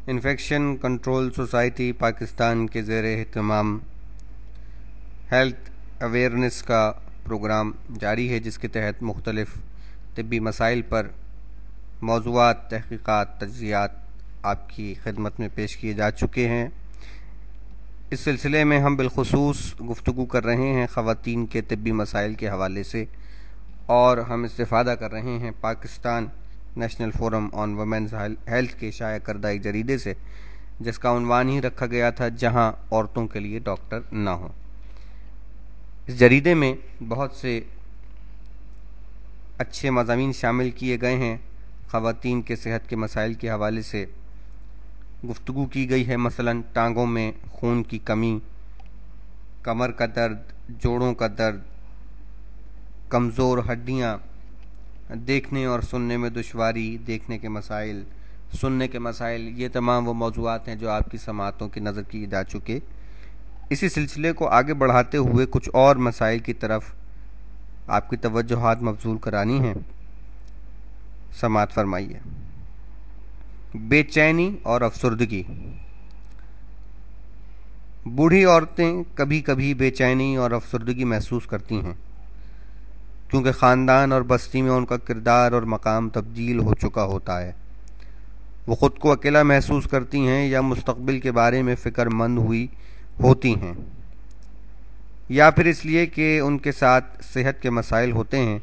Infection control society Pakistan کے زیر اہتمام ہیلتھ اویئرنیس کا پروگرام جاری ہے، جس کے تحت مختلف طبی مسائل پر موضوعات، تحقیقات، تجزیات آپ کی خدمت میں پیش کیے جا چکے ہیں۔ اس سلسلے میں ہم بالخصوص گفتگو کر رہے ہیں خواتین کے طبی مسائل کے حوالے سے، اور ہم استفادہ کر رہے ہیں پاکستان نیشنل فورم آن ویمنز ہیلتھ کے شائع کردہ ایک جریدے سے، جس کا عنوان ہی رکھا گیا تھا جہاں عورتوں کے لیے ڈاکٹر نہ ہوں۔ اس جریدے میں بہت سے اچھے مضامین شامل کیے گئے ہیں۔ خواتین کے صحت کے مسائل کے حوالے سے گفتگو کی گئی ہے، مثلا ٹانگوں میں خون کی کمی، کمر کا درد، جوڑوں کا درد، کمزور ہڈیاں، دیکھنے اور سننے میں دشواری، دیکھنے کے مسائل، سننے کے مسائل، یہ تمام وہ موضوعات ہیں جو آپ کی سماعتوں کی نظر کیے جا چکے۔ اسی سلسلے کو آگے بڑھاتے ہوئے کچھ اور مسائل کی طرف آپ کی توجہات مبذول کرانی ہیں۔ سماعت فرمائیے۔ بے چینی اور افسردگی۔ بوڑھی عورتیں کبھی کبھی بے چینی اور افسردگی محسوس کرتی ہیں، کیونکہ خاندان اور بستی میں ان کا کردار اور مقام تبدیل ہو چکا ہوتا ہے۔ وہ خود کو اکیلا محسوس کرتی ہیں، یا مستقبل کے بارے میں فکر مند ہوتی ہیں، یا پھر اس لیے کہ ان کے ساتھ صحت کے مسائل ہوتے ہیں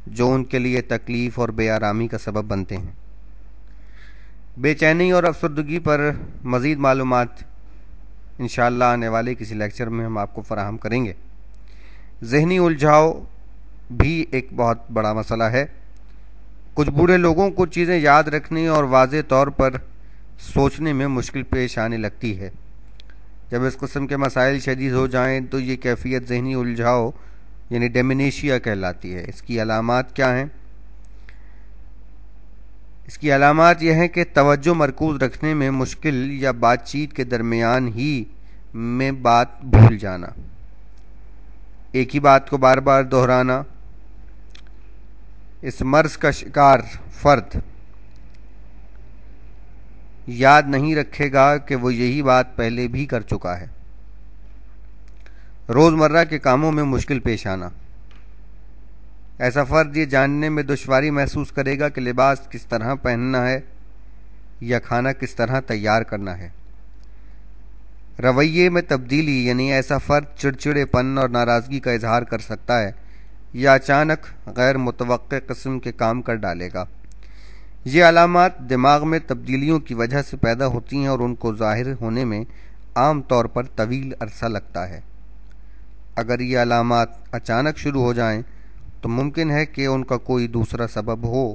جو ان کے لیے تکلیف اور بے آرامی کا سبب بنتے ہیں۔ بے چینی اور افسردگی پر مزید معلومات انشاءاللہ آنے والے کسی لیکچر میں ہم آپ کو فراہم کریں گے۔ ذہنی الجھاؤ بھی ایک بہت بڑا مسئلہ ہے۔ کچھ بوڑھے لوگوں کو چیزیں یاد رکھنے اور واضح طور پر سوچنے میں مشکل پیش آنے لگتی ہے۔ جب اس قسم کے مسائل شدید ہو جائیں تو یہ کیفیت ذہنی الجھاؤ یعنی ڈیمنیشیا کہلاتی ہے۔ اس کی علامات کیا ہیں؟ اس کی علامات یہ ہیں کہ توجہ مرکوز رکھنے میں مشکل، یا بات چیت کے درمیان ہی میں بات بھول جانا، ایک ہی بات کو بار بار دہرانا۔ اس مرض کا شکار فرد یاد نہیں رکھے گا کہ وہ یہی بات پہلے بھی کر چکا ہے۔ روزمرہ کے کاموں میں مشکل پیش آنا۔ ایسا فرد یہ جاننے میں دشواری محسوس کرے گا کہ لباس کس طرح پہننا ہے یا کھانا کس طرح تیار کرنا ہے۔ رویے میں تبدیلی، یعنی ایسا فرد چڑچڑے پن اور ناراضگی کا اظہار کر سکتا ہے، یا اچانک غیر متوقع قسم کے کام کر ڈالے گا۔ یہ علامات دماغ میں تبدیلیوں کی وجہ سے پیدا ہوتی ہیں، اور ان کو ظاہر ہونے میں عام طور پر طویل عرصہ لگتا ہے۔ اگر یہ علامات اچانک شروع ہو جائیں تو ممکن ہے کہ ان کا کوئی دوسرا سبب ہو،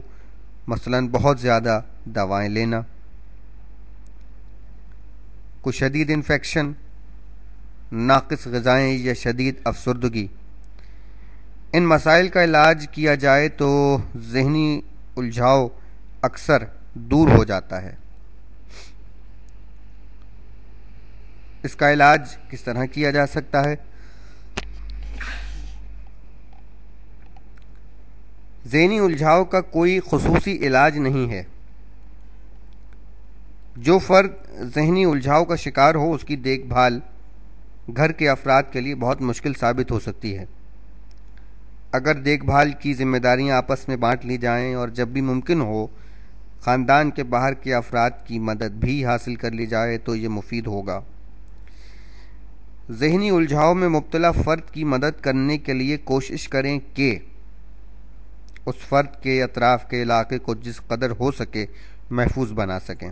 مثلا بہت زیادہ دوائیں لینا، کوئی شدید انفیکشن، ناقص غذائیں، یا شدید افسردگی۔ ان مسائل کا علاج کیا جائے تو ذہنی الجھاؤ اکثر دور ہو جاتا ہے۔ اس کا علاج کس طرح کیا جا سکتا ہے؟ ذہنی الجھاؤ کا کوئی خصوصی علاج نہیں ہے۔ جو فرد ذہنی الجھاؤ کا شکار ہو، اس کی دیکھ بھال گھر کے افراد کے لیے بہت مشکل ثابت ہو سکتی ہے۔ اگر دیکھ بھال کی ذمہ داریاں آپس میں بانٹ لی جائیں، اور جب بھی ممکن ہو خاندان کے باہر کے افراد کی مدد بھی حاصل کر لی جائے تو یہ مفید ہوگا۔ ذہنی الجھاؤ میں مبتلا فرد کی مدد کرنے کے لیے کوشش کریں کہ اس فرد کے اطراف کے علاقے کو جس قدر ہو سکے محفوظ بنا سکیں۔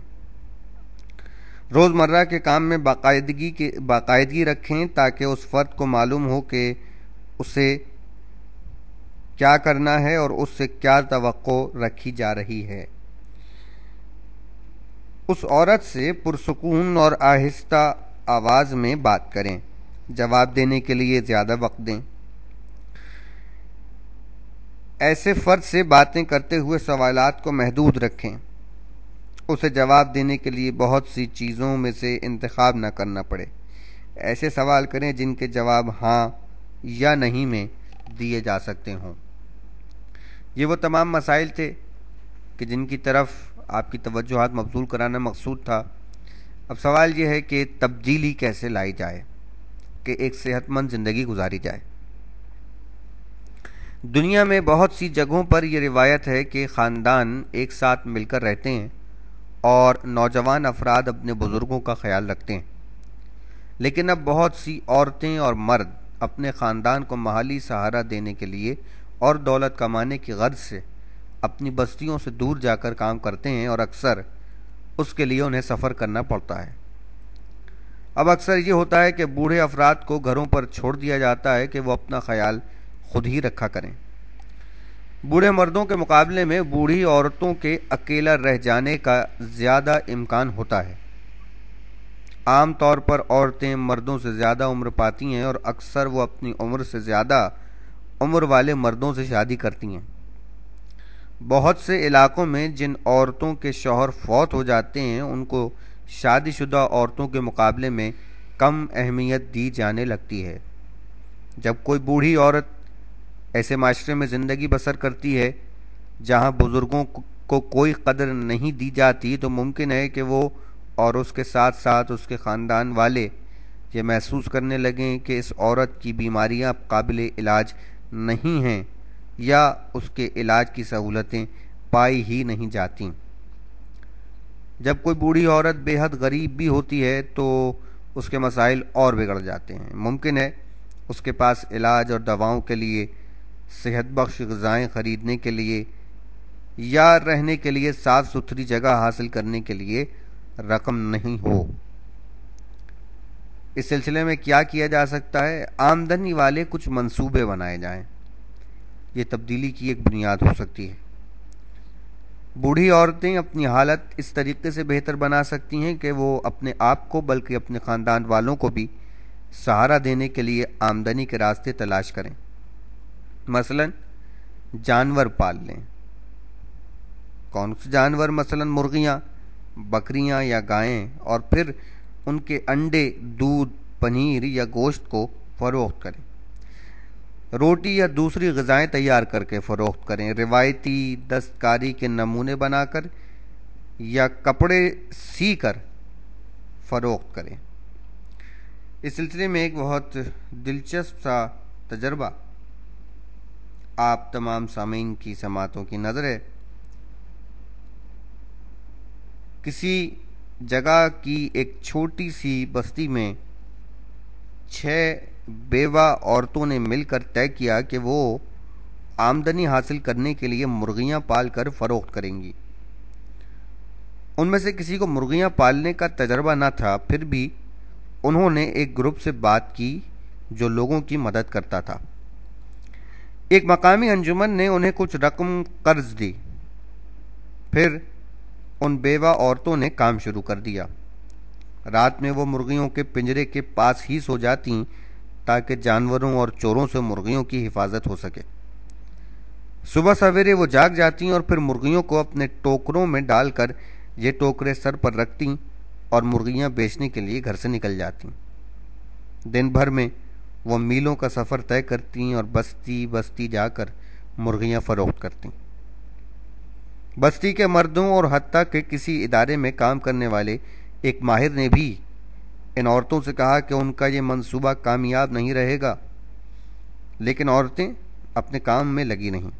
روزمرہ کے کام میں باقاعدگی رکھیں تاکہ اس فرد کو معلوم ہو کہ اسے کیا کرنا ہے اور اس سے کیا توقع رکھی جا رہی ہے۔ اس عورت سے پرسکون اور آہستہ آواز میں بات کریں۔ جواب دینے کے لیے زیادہ وقت دیں۔ ایسے فرد سے باتیں کرتے ہوئے سوالات کو محدود رکھیں۔ اسے جواب دینے کے لیے بہت سی چیزوں میں سے انتخاب نہ کرنا پڑے۔ ایسے سوال کریں جن کے جواب ہاں یا نہیں میں دیے جا سکتے ہوں۔ یہ وہ تمام مسائل تھے کہ جن کی طرف آپ کی توجہات مبذول کرانا مقصود تھا۔ اب سوال یہ ہے کہ تبدیلی کیسے لائی جائے کہ ایک صحت مند زندگی گزاری جائے۔ دنیا میں بہت سی جگہوں پر یہ روایت ہے کہ خاندان ایک ساتھ مل کر رہتے ہیں اور نوجوان افراد اپنے بزرگوں کا خیال رکھتے ہیں، لیکن اب بہت سی عورتیں اور مرد اپنے خاندان کو مالی سہارا دینے کے لیے اور دولت کمانے کی غرض سے اپنی بستیوں سے دور جا کر کام کرتے ہیں، اور اکثر اس کے لیے انہیں سفر کرنا پڑتا ہے۔ اب اکثر یہ ہوتا ہے کہ بوڑھے افراد کو گھروں پر چھوڑ دیا جاتا ہے کہ وہ اپنا خیال خود ہی رکھا کریں۔ بوڑھے مردوں کے مقابلے میں بوڑھی عورتوں کے اکیلا رہ جانے کا زیادہ امکان ہوتا ہے۔ عام طور پر عورتیں مردوں سے زیادہ عمر پاتی ہیں اور اکثر وہ اپنی عمر سے زیادہ عمر والے مردوں سے شادی کرتی ہیں۔ بہت سے علاقوں میں جن عورتوں کے شوہر فوت ہو جاتے ہیں ان کو شادی شدہ عورتوں کے مقابلے میں کم اہمیت دی جانے لگتی ہے۔ جب کوئی بوڑھی عورت ایسے معاشرے میں زندگی بسر کرتی ہے جہاں بزرگوں کو کوئی قدر نہیں دی جاتی، تو ممکن ہے کہ وہ اور اس کے ساتھ ساتھ اس کے خاندان والے یہ محسوس کرنے لگیں کہ اس عورت کی بیماریاں قابل علاج نہیں ہیں یا اس کے علاج کی سہولتیں پائی ہی نہیں جاتیں۔ جب کوئی بوڑھی عورت بے حد غریب بھی ہوتی ہے تو اس کے مسائل اور بگڑ جاتے ہیں۔ ممکن ہے اس کے پاس علاج اور دواؤں کے لیے، صحت بخش غذائیں خریدنے کے لیے یا رہنے کے لیے صاف ستھری جگہ حاصل کرنے کے لیے رقم نہیں ہو۔ اس سلسلے میں کیا کیا جا سکتا ہے؟ آمدنی والے کچھ منصوبے بنائے جائیں۔ یہ تبدیلی کی ایک بنیاد ہو سکتی ہے۔ بوڑھی عورتیں اپنی حالت اس طریقے سے بہتر بنا سکتی ہیں کہ وہ اپنے آپ کو بلکہ اپنے خاندان والوں کو بھی سہارا دینے کے لیے آمدنی کے راستے تلاش کریں۔ مثلا جانور پال لیں۔ کون سے جانور؟ مثلا مرغیاں، بکریاں یا گائیں، اور پھر ان کے انڈے، دودھ، پنیر یا گوشت کو فروخت کریں۔ روٹی یا دوسری غذائیں تیار کر کے فروخت کریں۔ روایتی دستکاری کے نمونے بنا کر یا کپڑے سی کر فروخت کریں۔ اس سلسلے میں ایک بہت دلچسپ سا تجربہ آپ تمام سامعین کی سماعتوں کی نظر ہے۔ کسی جگہ کی ایک چھوٹی سی بستی میں 6 بیوہ عورتوں نے مل کر طے کیا کہ وہ آمدنی حاصل کرنے کے لیے مرغیاں پال کر فروخت کریں گی۔ ان میں سے کسی کو مرغیاں پالنے کا تجربہ نہ تھا، پھر بھی انہوں نے ایک گروپ سے بات کی جو لوگوں کی مدد کرتا تھا۔ ایک مقامی انجمن نے انہیں کچھ رقم قرض دی۔ پھر ان بیوہ عورتوں نے کام شروع کر دیا۔ رات میں وہ مرغیوں کے پنجرے کے پاس ہی سو جاتیں تاکہ جانوروں اور چوروں سے مرغیوں کی حفاظت ہو سکے۔ صبح سویرے وہ جاگ جاتیں اور پھر مرغیوں کو اپنے ٹوکروں میں ڈال کر یہ ٹوکرے سر پر رکھتیں اور مرغیاں بیچنے کے لیے گھر سے نکل جاتیں۔ دن بھر میں وہ میلوں کا سفر طے کرتیں اور بستی بستی جا کر مرغیاں فروخت کرتیں۔ بستی کے مردوں اور حتیٰ کہ کسی ادارے میں کام کرنے والے ایک ماہر نے بھی ان عورتوں سے کہا کہ ان کا یہ منصوبہ کامیاب نہیں رہے گا، لیکن عورتیں اپنے کام میں لگی نہیں۔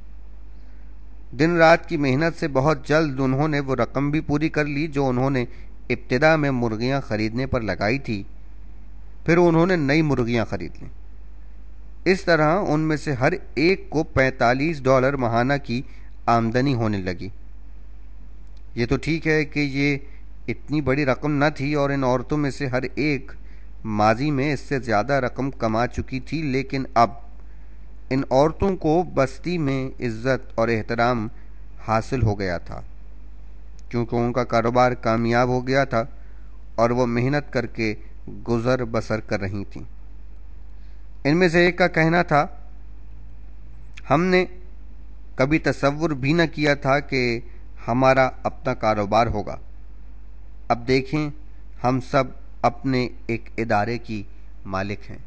دن رات کی محنت سے بہت جلد انہوں نے وہ رقم بھی پوری کر لی جو انہوں نے ابتدا میں مرغیاں خریدنے پر لگائی تھی۔ پھر انہوں نے نئی مرغیاں خرید لیں۔ اس طرح ان میں سے ہر ایک کو $45 ماہانہ کی آمدنی ہونے لگی۔ یہ تو ٹھیک ہے کہ یہ اتنی بڑی رقم نہ تھی اور ان عورتوں میں سے ہر ایک ماضی میں اس سے زیادہ رقم کما چکی تھی، لیکن اب ان عورتوں کو بستی میں عزت اور احترام حاصل ہو گیا تھا کیونکہ ان کا کاروبار کامیاب ہو گیا تھا اور وہ محنت کر کے گزر بسر کر رہی تھیں۔ ان میں سے ایک کا کہنا تھا، ہم نے کبھی تصور بھی نہ کیا تھا کہ ہمارا اپنا کاروبار ہوگا۔ اب دیکھیں ہم سب اپنے ایک ادارے کی مالک ہیں۔